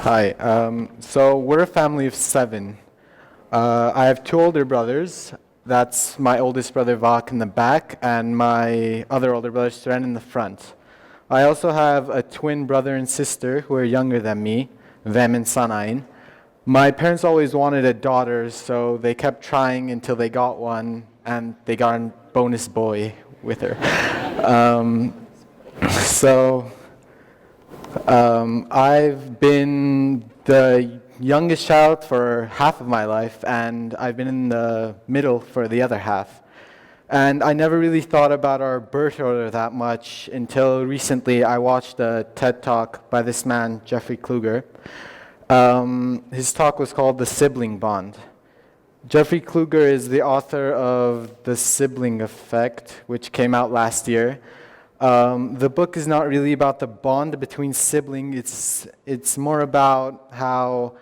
Hi. So we're a family of 7. I have 2 older brothers. That's my oldest brother, Vak, in the back, and my other older brother, Suren, in the front. I also have a twin brother and sister who are younger than me, Vem and Sanain. My parents always wanted a daughter, so they kept trying until they got one, and they got a bonus boy with her. I've been the youngest child for half of my life, and I've been in the middle for the other half. And I never really thought about our birth order that much until recently I watched a TED Talk by this man, Jeffrey Kluger. His talk was called The Sibling Bond. Jeffrey Kluger is the author of The Sibling Effect, which came out last year. The book is not really about the bond between siblings. It's more about how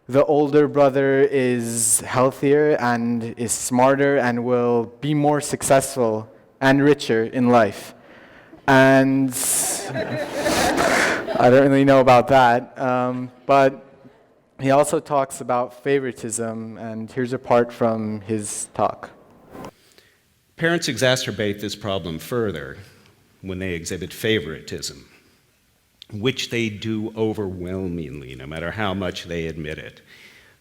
the older brother is healthier and is smarter and will be more successful and richer in life. And I don't really know about that, but he also talks about favoritism, and here's a part from his talk. Parents exacerbate this problem further when they exhibit favoritism, which they do overwhelmingly, no matter how much they admit it.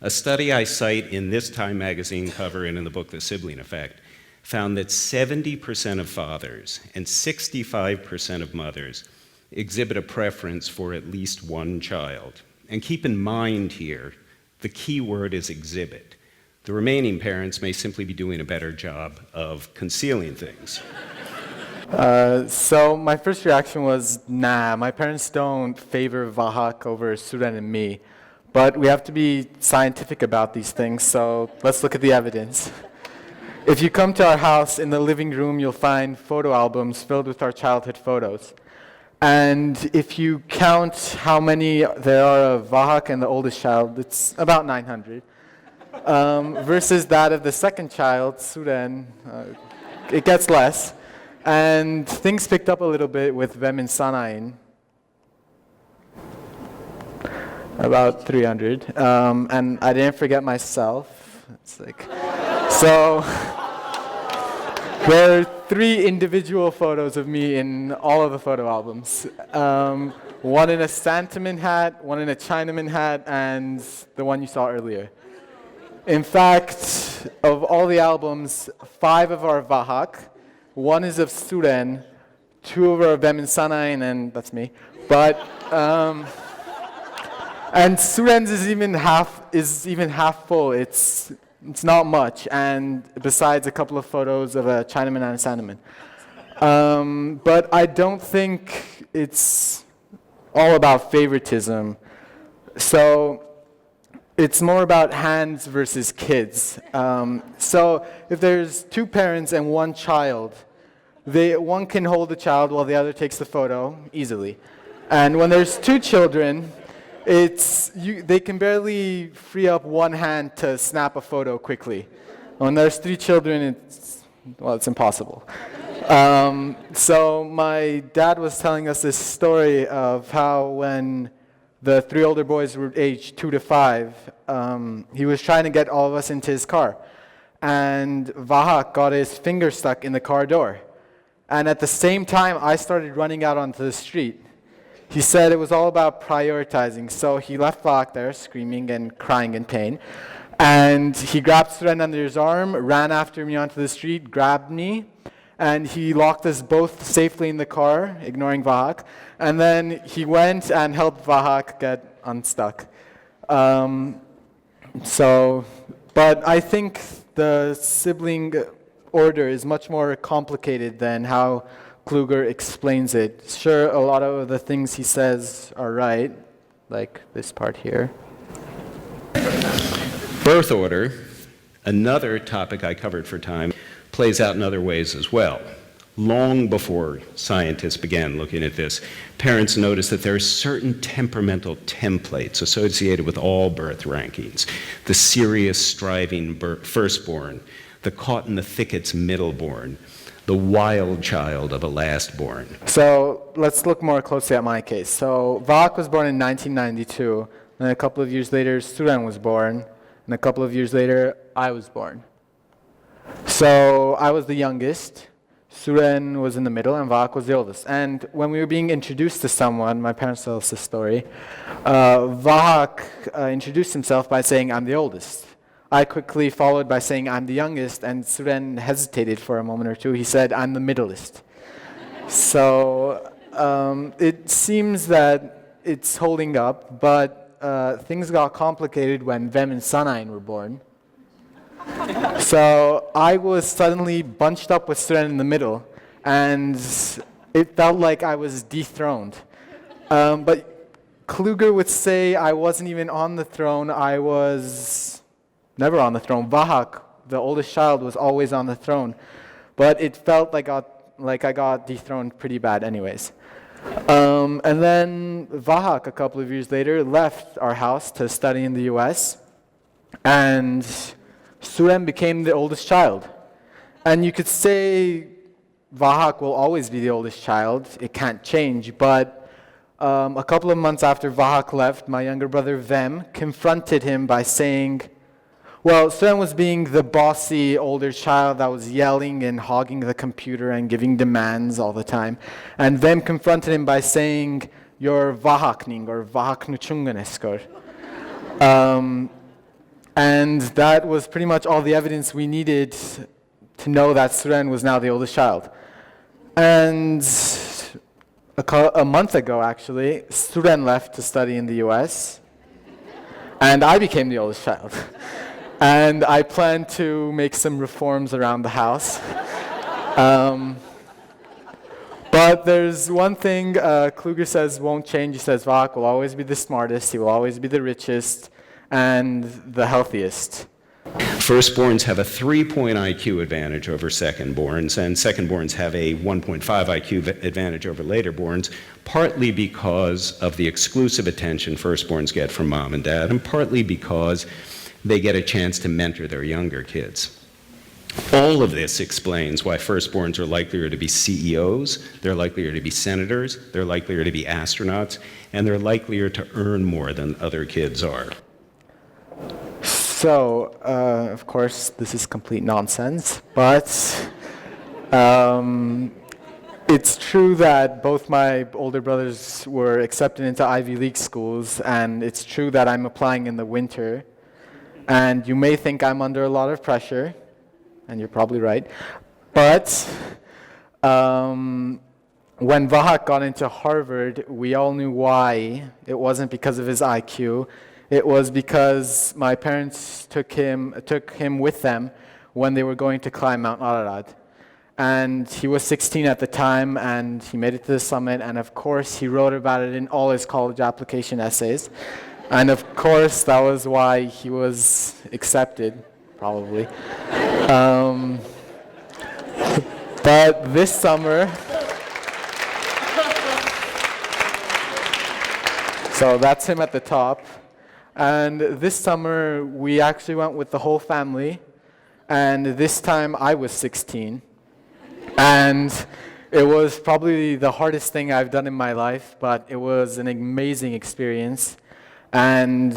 A study I cite in this Time magazine cover and in the book The Sibling Effect found that 70% of fathers and 65% of mothers exhibit a preference for at least one child. And keep in mind here, the key word is exhibit. The remaining parents may simply be doing a better job of concealing things. So my first reaction was, nah, my parents don't favor Vahak over Suren and me. But we have to be scientific about these things, so let's look at the evidence. If you come to our house, in the living room, you'll find photo albums filled with our childhood photos. And if you count how many there are of Vahak and the oldest child, it's about 900. Versus that of the second child, Suren, it gets less. And things picked up a little bit with Vem and Sanain, about 300. And I didn't forget myself. So there are 3 individual photos of me in all of the photo albums. One in a Santaman hat, one in a Chinaman hat, and the one you saw earlier. In fact, of all the albums, 5 of our Vahak, 1 is of Suren, 2 of our Vem and Sanain, and that's me. But and Suren's is even half full. It's not much, and besides a couple of photos of a Chinaman and a Santaman. But I don't think it's all about favoritism. So it's more about hands versus kids. So if there's 2 parents and 1 child, one can hold the child while the other takes the photo easily. And when there's 2 children, they can barely free up 1 hand to snap a photo quickly. When there's 3 children, it's impossible. So my dad was telling us this story of how when the 3 older boys were aged 2 to 5, he was trying to get all of us into his car. And Vahak got his finger stuck in the car door. And at the same time, I started running out onto the street. He said it was all about prioritizing. So he left Vahak there, screaming and crying in pain. And he grabbed Suren under his arm, ran after me onto the street, grabbed me, and he locked us both safely in the car, ignoring Vahak. And then he went and helped Vahak get unstuck. But I think the sibling order is much more complicated than how Kluger explains it. Sure, a lot of the things he says are right, like this part here. Birth order, another topic I covered for Time, plays out in other ways as well. Long before scientists began looking at this, parents noticed that there are certain temperamental templates associated with all birth rankings. The serious, striving firstborn, the caught-in-the-thickets middleborn, the wild child of a lastborn. So let's look more closely at my case. So Vahak was born in 1992. and a couple of years later, Suren was born, and a couple of years later, I was born. So I was the youngest, Suren was in the middle, and Vahak was the oldest. And when we were being introduced to someone, my parents tell us this story, Vahak introduced himself by saying, "I'm the oldest." I quickly followed by saying, "I'm the youngest," and Suren hesitated for a moment or two. He said, "I'm the middleist." So it seems that it's holding up, but things got complicated when Vem and Sanain were born. So I was suddenly bunched up with Suren in the middle, and it felt like I was dethroned. But Kluger would say I wasn't even on the throne. I was never on the throne. Vahak, the oldest child, was always on the throne. But it felt like I got dethroned pretty bad anyways. And then Vahak, a couple of years later, left our house to study in the US. And Suren became the oldest child. And you could say Vahak will always be the oldest child. It can't change. But a couple of months after Vahak left, my younger brother Vem confronted him by saying, well, Suren was being the bossy older child that was yelling and hogging the computer and giving demands all the time. And Vem confronted him by saying, "You're Vahakning," or Vahaknuchunganeskor. And that was pretty much all the evidence we needed to know that Suren was now the oldest child. And a month ago, actually, Suren left to study in the US, and I became the oldest child. And I plan to make some reforms around the house. But there's one thing Kluger says won't change. He says Vahak will always be the smartest, he will always be the richest, and the healthiest. Firstborns have a 3-point IQ advantage over secondborns, and secondborns have a 1.5 IQ advantage over laterborns, partly because of the exclusive attention firstborns get from mom and dad, and partly because they get a chance to mentor their younger kids. All of this explains why firstborns are likelier to be CEOs, they're likelier to be senators, they're likelier to be astronauts, and they're likelier to earn more than other kids are. So, of course, this is complete nonsense, but it's true that both my older brothers were accepted into Ivy League schools, and it's true that I'm applying in the winter. And you may think I'm under a lot of pressure, and you're probably right. But when Vahak got into Harvard, we all knew why. It wasn't because of his IQ. It was because my parents took him with them when they were going to climb Mount Ararat. And he was 16 at the time, and he made it to the summit, and of course he wrote about it in all his college application essays. And of course that was why he was accepted, probably. But this summer, so that's him at the top. And this summer, we actually went with the whole family, and this time I was 16. And it was probably the hardest thing I've done in my life, but it was an amazing experience. And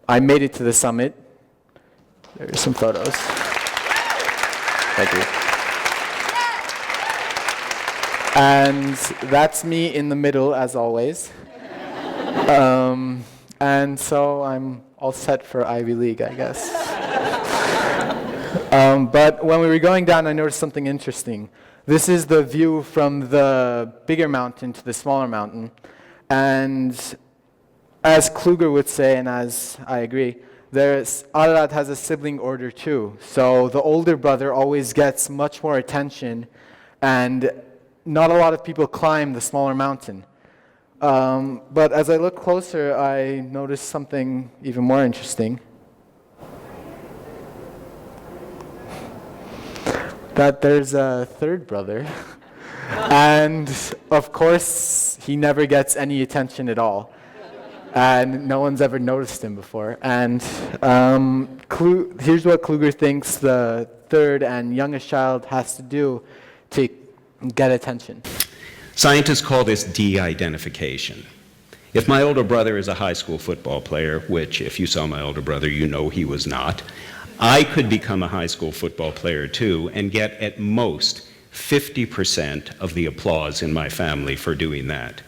I made it to the summit. There's some photos. Thank you. And that's me in the middle, as always. And so I'm all set for Ivy League, I guess. But when we were going down, I noticed something interesting. This is the view from the bigger mountain to the smaller mountain. And as Kluger would say, and as I agree, Ararat has a sibling order too. So the older brother always gets much more attention, and not a lot of people climb the smaller mountain. But as I look closer, I noticed something even more interesting. That there's a third brother. And of course, he never gets any attention at all. And no one's ever noticed him before. And here's what Kluger thinks the third and youngest child has to do to get attention. Scientists call this de-identification. If my older brother is a high school football player, which if you saw my older brother, you know he was not, I could become a high school football player too and get at most 50% of the applause in my family for doing that.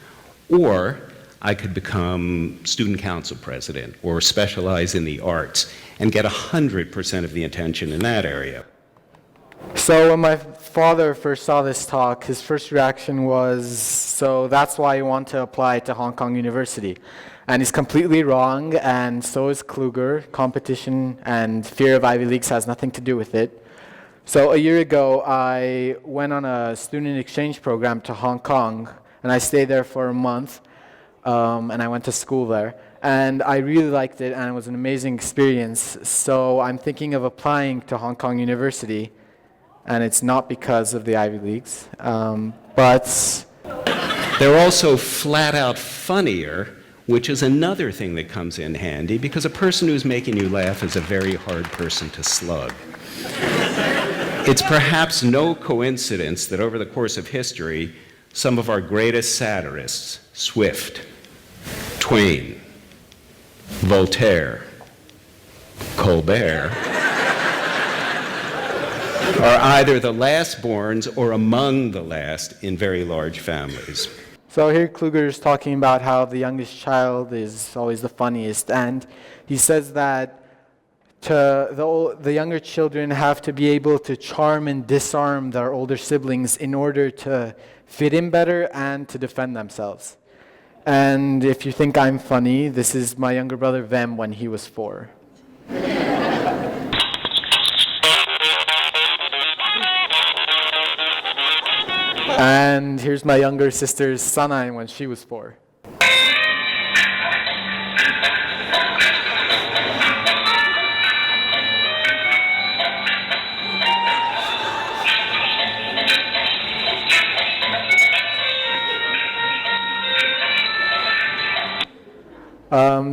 Or I could become student council president or specialize in the arts and get 100% of the attention in that area. So when my father first saw this talk, his first reaction was, so that's why you want to apply to Hong Kong University. And he's completely wrong, and so is Kluger. Competition and fear of Ivy Leagues has nothing to do with it. So a year ago, I went on a student exchange program to Hong Kong, and I stayed there for a month, and I went to school there. And I really liked it, and it was an amazing experience. So I'm thinking of applying to Hong Kong University, and it's not because of the Ivy Leagues, but they're also flat out funnier, which is another thing that comes in handy, because a person who's making you laugh is a very hard person to slug. It's perhaps no coincidence that over the course of history, some of our greatest satirists, Swift, Twain, Voltaire, Colbert, are either the last-borns or among the last in very large families. So here Kluger is talking about how the youngest child is always the funniest, and he says that the younger children have to be able to charm and disarm their older siblings in order to fit in better and to defend themselves. And if you think I'm funny, this is my younger brother Vem when he was 4. And here's my younger sister Sanai when she was 4.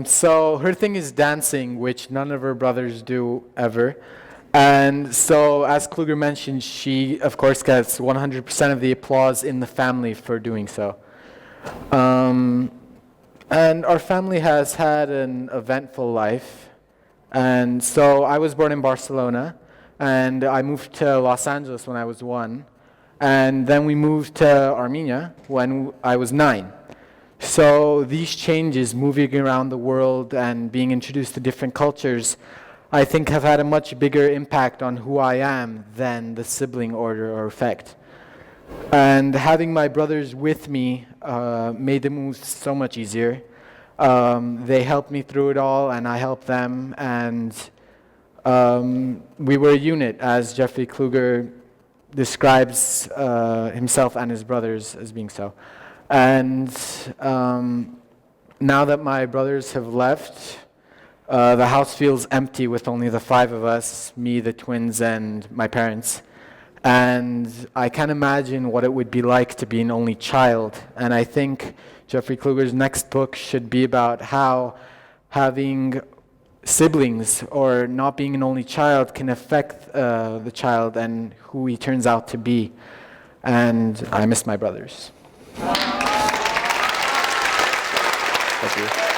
So her thing is dancing, which none of her brothers do ever. And so, as Kluger mentioned, she, of course, gets 100% of the applause in the family for doing so. And our family has had an eventful life. And so I was born in Barcelona, and I moved to Los Angeles when I was 1. And then we moved to Armenia when I was 9. So these changes, moving around the world and being introduced to different cultures, I think have had a much bigger impact on who I am than the sibling order or effect. And having my brothers with me made the moves so much easier. They helped me through it all, and I helped them, and we were a unit, as Jeffrey Kluger describes himself and his brothers as being so. And now that my brothers have left, the house feels empty with only the 5 of us, me, the twins, and my parents. And I can't imagine what it would be like to be an only child. And I think Jeffrey Kluger's next book should be about how having siblings or not being an only child can affect the child and who he turns out to be. And I miss my brothers. Thank you.